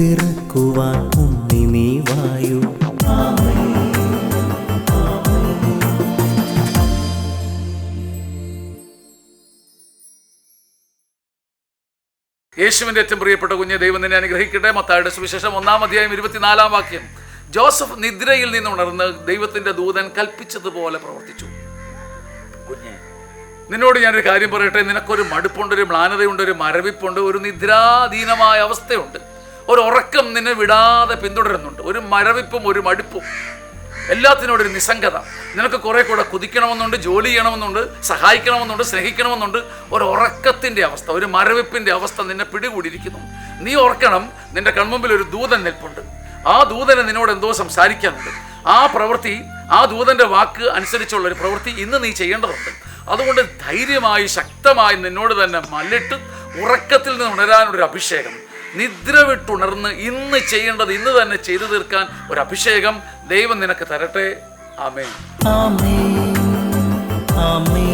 പിറക്കുവാൻ ഉണ്ണി നീ വായു. യേശുവിന്റെ ഏറ്റവും പ്രിയപ്പെട്ട കുഞ്ഞ്, ദൈവം നിന്നെ അനുഗ്രഹിക്കട്ടെ. മത്തായിയുടെ സുവിശേഷം 1-24 ജോസഫ് നിദ്രയിൽ നിന്നുണർന്ന് ദൈവത്തിന്റെ ദൂതൻ കൽപ്പിച്ചതുപോലെ പ്രവർത്തിച്ചു. കുഞ്ഞെ, നിന്നോട് ഞാനൊരു കാര്യം പറയട്ടെ. നിനക്കൊരു മടുപ്പുണ്ട്, ഒരു മ്ലാനതയുണ്ട്, ഒരു മരവിപ്പുണ്ട്, ഒരു നിദ്രാധീനമായ അവസ്ഥയുണ്ട്. ഒരു ഉറക്കം നിന്നെ വിടാതെ പിന്തുടരുന്നുണ്ട്. ഒരു മരവിപ്പും ഒരു മടുപ്പും, എല്ലാത്തിനോടൊരു നിസ്സംഗത. നിനക്ക് കുറെ കൂടെ കുതിക്കണമെന്നുണ്ട്, ജോലി ചെയ്യണമെന്നുണ്ട്, സഹായിക്കണമെന്നുണ്ട്, സ്നേഹിക്കണമെന്നുണ്ട്. ഒരു ഉറക്കത്തിൻ്റെ അവസ്ഥ, ഒരു മരവിപ്പിൻ്റെ അവസ്ഥ നിന്നെ പിടികൂടിയിരിക്കുന്നു. നീ ഓർക്കണം, നിന്റെ കൺമുമ്പിൽ ഒരു ദൂതൻ നിൽപ്പുണ്ട്. ആ ദൂതന് നിന്നോട് എന്തോ സംസാരിക്കാനുണ്ട്. ആ പ്രവൃത്തി, ആ ദൂതൻ്റെ വാക്ക് അനുസരിച്ചുള്ള ഒരു പ്രവൃത്തി ഇന്ന് നീ ചെയ്യേണ്ടതുണ്ട്. അതുകൊണ്ട് ധൈര്യമായി ശക്തമായി നിന്നോട് തന്നെ മല്ലിട്ട് ഉറക്കത്തിൽ നിന്ന് ഉണരാനൊരു അഭിഷേകം, നിദ്ര വിട്ടുണർന്ന് ഇന്ന് ചെയ്യേണ്ടത് ഇന്ന് തന്നെ ചെയ്തു തീർക്കാൻ ഒരു അഭിഷേകം ദൈവം നിനക്ക് തരട്ടെ. ആമേൻ. ആമേൻ. ആമേൻ.